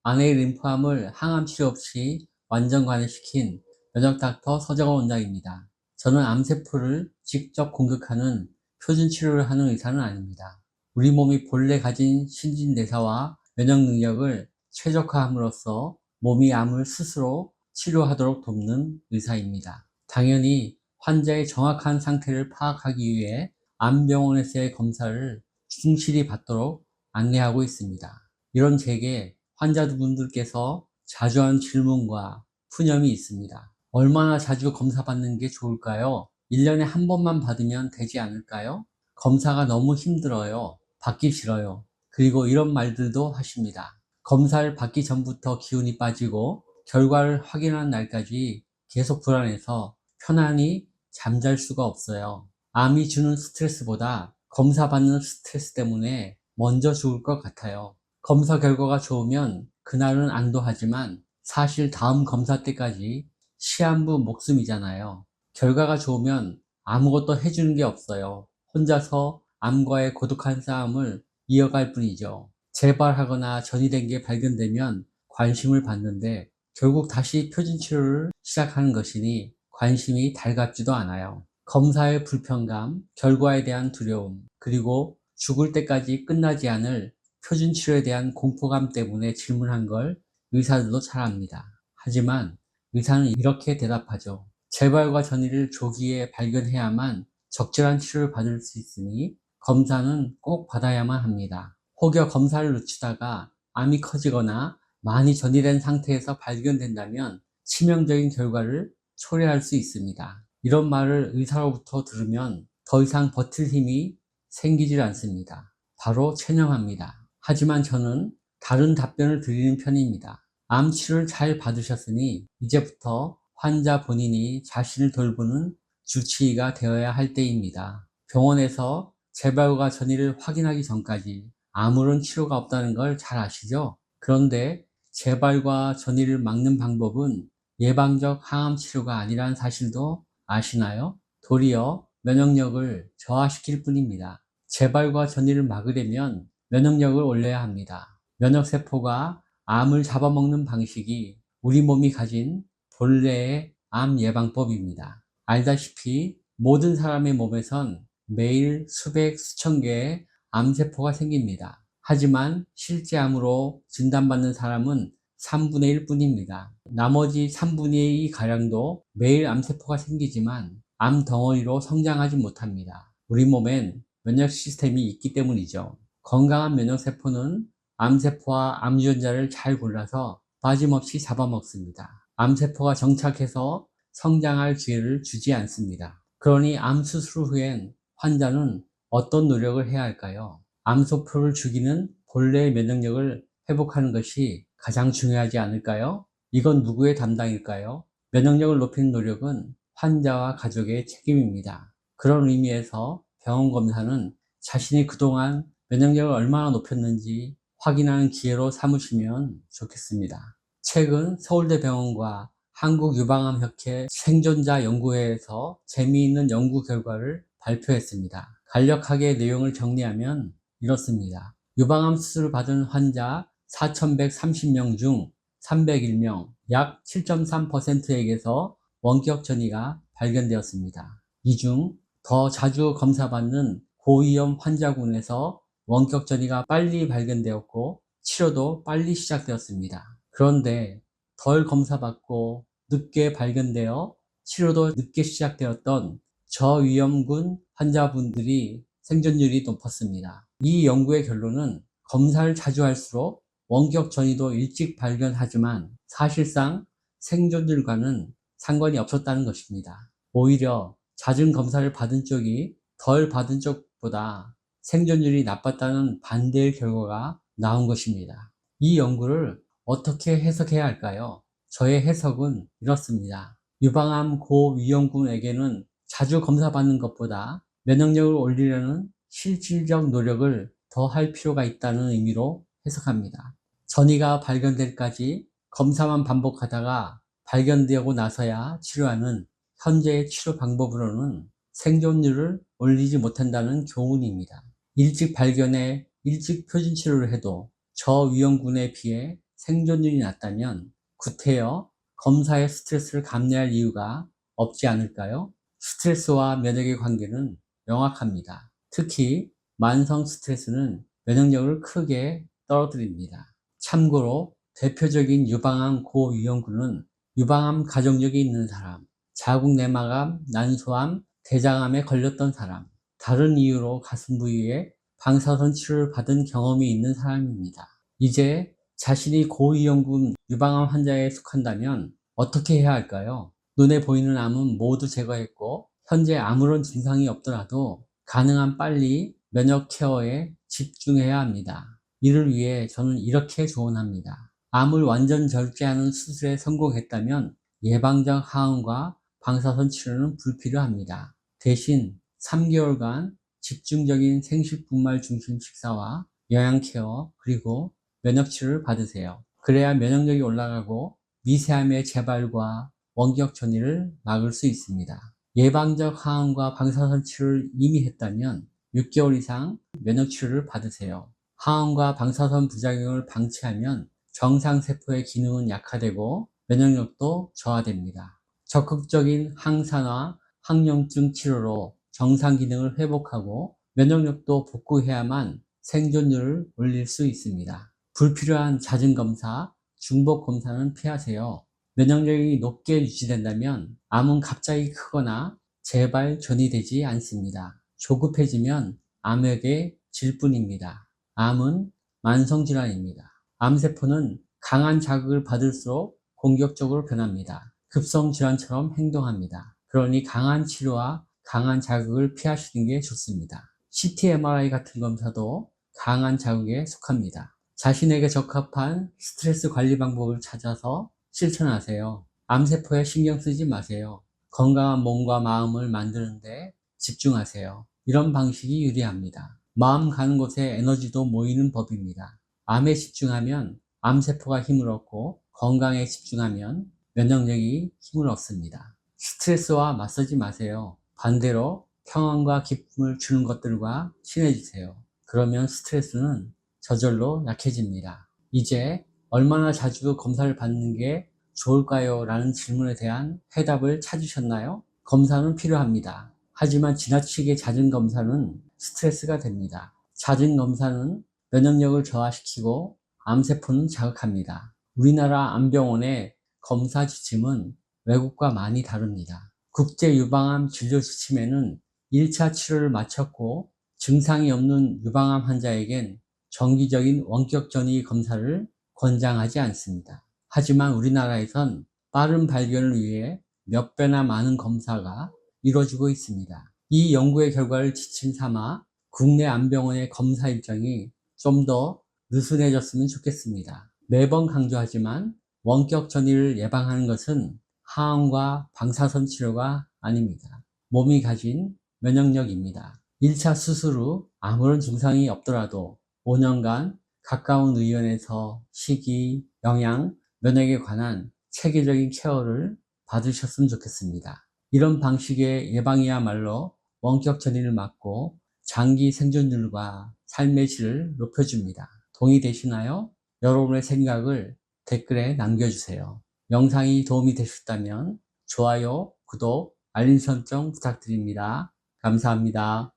아내의 림프암을 항암 치료 없이 완전 관해시킨 면역 닥터 서정원 원장입니다. 저는 암세포를 직접 공격하는 표준 치료를 하는 의사는 아닙니다. 우리 몸이 본래 가진 신진대사와 면역 능력을 최적화함으로써 몸이 암을 스스로 치료하도록 돕는 의사입니다. 당연히 환자의 정확한 상태를 파악하기 위해 암병원에서의 검사를 충실히 받도록 안내하고 있습니다. 이런 제게 환자분들께서 자주 하는 질문과 푸념이 있습니다. 얼마나 자주 검사 받는 게 좋을까요? 1년에 한 번만 받으면 되지 않을까요? 검사가 너무 힘들어요. 받기 싫어요. 그리고 이런 말들도 하십니다. 검사를 받기 전부터 기운이 빠지고 결과를 확인하는 날까지 계속 불안해서 편안히 잠잘 수가 없어요. 암이 주는 스트레스보다 검사 받는 스트레스 때문에 먼저 죽을 것 같아요. 검사 결과가 좋으면 그날은 안도하지만 사실 다음 검사 때까지 시한부 목숨이잖아요. 결과가 좋으면 아무것도 해주는 게 없어요. 혼자서 암과의 고독한 싸움을 이어갈 뿐이죠. 재발하거나 전이된 게 발견되면 관심을 받는데 결국 다시 표준 치료를 시작하는 것이니 관심이 달갑지도 않아요. 검사의 불편감, 결과에 대한 두려움, 그리고 죽을 때까지 끝나지 않을 표준 치료에 대한 공포감 때문에 질문한 걸 의사들도 잘 압니다. 하지만 의사는 이렇게 대답하죠. 재발과 전이를 조기에 발견해야만 적절한 치료를 받을 수 있으니 검사는 꼭 받아야만 합니다. 혹여 검사를 놓치다가 암이 커지거나 많이 전이된 상태에서 발견된다면 치명적인 결과를 초래할 수 있습니다. 이런 말을 의사로부터 들으면 더 이상 버틸 힘이 생기질 않습니다. 바로 체념합니다. 하지만 저는 다른 답변을 드리는 편입니다. 암 치료를 잘 받으셨으니 이제부터 환자 본인이 자신을 돌보는 주치의가 되어야 할 때입니다. 병원에서 재발과 전이를 확인하기 전까지 아무런 치료가 없다는 걸 잘 아시죠? 그런데 재발과 전이를 막는 방법은 예방적 항암 치료가 아니라는 사실도 아시나요? 도리어 면역력을 저하시킬 뿐입니다. 재발과 전이를 막으려면 면역력을 올려야 합니다. 면역세포가 암을 잡아먹는 방식이 우리 몸이 가진 본래의 암 예방법입니다. 알다시피 모든 사람의 몸에선 매일 수백, 수천 개의 암세포가 생깁니다. 하지만 실제 암으로 진단받는 사람은 3분의 1 뿐입니다. 나머지 3분의 2가량도 매일 암세포가 생기지만 암 덩어리로 성장하지 못합니다. 우리 몸엔 면역 시스템이 있기 때문이죠. 건강한 면역세포는 암세포와 암유전자를 잘 골라서 빠짐없이 잡아먹습니다. 암세포가 정착해서 성장할 기회를 주지 않습니다. 그러니 암 수술 후엔 환자는 어떤 노력을 해야 할까요? 암세포를 죽이는 본래의 면역력을 회복하는 것이 가장 중요하지 않을까요? 이건 누구의 담당일까요? 면역력을 높이는 노력은 환자와 가족의 책임입니다. 그런 의미에서 병원 검사는 자신이 그동안 면역력을 얼마나 높였는지 확인하는 기회로 삼으시면 좋겠습니다. 최근 서울대병원과 한국유방암학회 생존자 연구회에서 재미있는 연구 결과를 발표했습니다. 간략하게 내용을 정리하면 이렇습니다. 유방암 수술을 받은 환자 4,130명 중 301명, 약 7.3%에게서 원격 전이가 발견되었습니다. 이 중 더 자주 검사받는 고위험 환자군에서 원격 전이가 빨리 발견되었고 치료도 빨리 시작되었습니다. 그런데 덜 검사받고 늦게 발견되어 치료도 늦게 시작되었던 저위험군 환자분들이 생존율이 높았습니다. 이 연구의 결론은 검사를 자주 할수록 원격 전이도 일찍 발견하지만 사실상 생존율과는 상관이 없었다는 것입니다. 오히려 잦은 검사를 받은 쪽이 덜 받은 쪽보다 생존율이 나빴다는 반대의 결과가 나온 것입니다. 이 연구를 어떻게 해석해야 할까요? 저의 해석은 이렇습니다. 유방암 고위험군에게는 자주 검사받는 것보다 면역력을 올리려는 실질적 노력을 더 할 필요가 있다는 의미로 해석합니다. 전이가 발견될 때까지 검사만 반복하다가 발견되고 나서야 치료하는 현재의 치료 방법으로는 생존율을 올리지 못한다는 교훈입니다. 일찍 발견해 일찍 표준 치료를 해도 저위험군에 비해 생존율이 낮다면 구태여 검사의 스트레스를 감내할 이유가 없지 않을까요? 스트레스와 면역의 관계는 명확합니다. 특히 만성 스트레스는 면역력을 크게 떨어뜨립니다. 참고로 대표적인 유방암 고위험군은 유방암 가족력이 있는 사람, 자궁 내막암, 난소암, 대장암에 걸렸던 사람, 다른 이유로 가슴 부위에 방사선 치료를 받은 경험이 있는 사람입니다. 이제 자신이 고위험군 유방암 환자에 속한다면 어떻게 해야 할까요? 눈에 보이는 암은 모두 제거했고 현재 아무런 증상이 없더라도 가능한 빨리 면역 케어에 집중해야 합니다. 이를 위해 저는 이렇게 조언합니다. 암을 완전 절제하는 수술에 성공했다면 예방적 항암과 방사선 치료는 불필요합니다. 대신 3개월간 집중적인 생식분말 중심 식사와 영양 케어 그리고 면역 치료를 받으세요. 그래야 면역력이 올라가고 미세암의 재발과 원격 전이를 막을 수 있습니다. 예방적 항암과 방사선 치료를 이미 했다면 6개월 이상 면역 치료를 받으세요. 항암과 방사선 부작용을 방치하면 정상세포의 기능은 약화되고 면역력도 저하됩니다. 적극적인 항산화, 항염증 치료로 정상 기능을 회복하고 면역력도 복구해야만 생존율을 올릴 수 있습니다. 불필요한 잦은 검사, 중복 검사는 피하세요. 면역력이 높게 유지된다면 암은 갑자기 크거나 재발 전이되지 않습니다. 조급해지면 암에게 질 뿐입니다. 암은 만성질환입니다. 암세포는 강한 자극을 받을수록 공격적으로 변합니다. 급성질환처럼 행동합니다. 그러니 강한 치료와 강한 자극을 피하시는 게 좋습니다. CT, MRI 같은 검사도 강한 자극에 속합니다. 자신에게 적합한 스트레스 관리 방법을 찾아서 실천하세요. 암세포에 신경 쓰지 마세요. 건강한 몸과 마음을 만드는데 집중하세요. 이런 방식이 유리합니다. 마음 가는 곳에 에너지도 모이는 법입니다. 암에 집중하면 암세포가 힘을 얻고 건강에 집중하면 면역력이 힘을 얻습니다. 스트레스와 맞서지 마세요. 반대로 평안과 기쁨을 주는 것들과 친해지세요. 그러면 스트레스는 저절로 약해집니다. 이제 얼마나 자주 검사를 받는 게 좋을까요? 라는 질문에 대한 해답을 찾으셨나요? 검사는 필요합니다. 하지만 지나치게 잦은 검사는 스트레스가 됩니다. 잦은 검사는 면역력을 저하시키고 암세포는 자극합니다. 우리나라 암병원의 검사 지침은 외국과 많이 다릅니다. 국제유방암 진료 지침에는 1차 치료를 마쳤고 증상이 없는 유방암 환자에겐 정기적인 원격 전이 검사를 권장하지 않습니다. 하지만 우리나라에선 빠른 발견을 위해 몇 배나 많은 검사가 이루어지고 있습니다. 이 연구의 결과를 지침 삼아 국내 암병원의 검사 일정이 좀 더 느슨해졌으면 좋겠습니다. 매번 강조하지만 원격 전이를 예방하는 것은 항암과 방사선 치료가 아닙니다. 몸이 가진 면역력입니다. 1차 수술 후 아무런 증상이 없더라도 5년간 가까운 의원에서 식이, 영양, 면역에 관한 체계적인 케어를 받으셨으면 좋겠습니다. 이런 방식의 예방이야말로 원격 전이를 막고 장기 생존율과 삶의 질을 높여줍니다. 동의되시나요? 여러분의 생각을 댓글에 남겨주세요. 영상이 도움이 되셨다면 좋아요, 구독, 알림 설정 부탁드립니다. 감사합니다.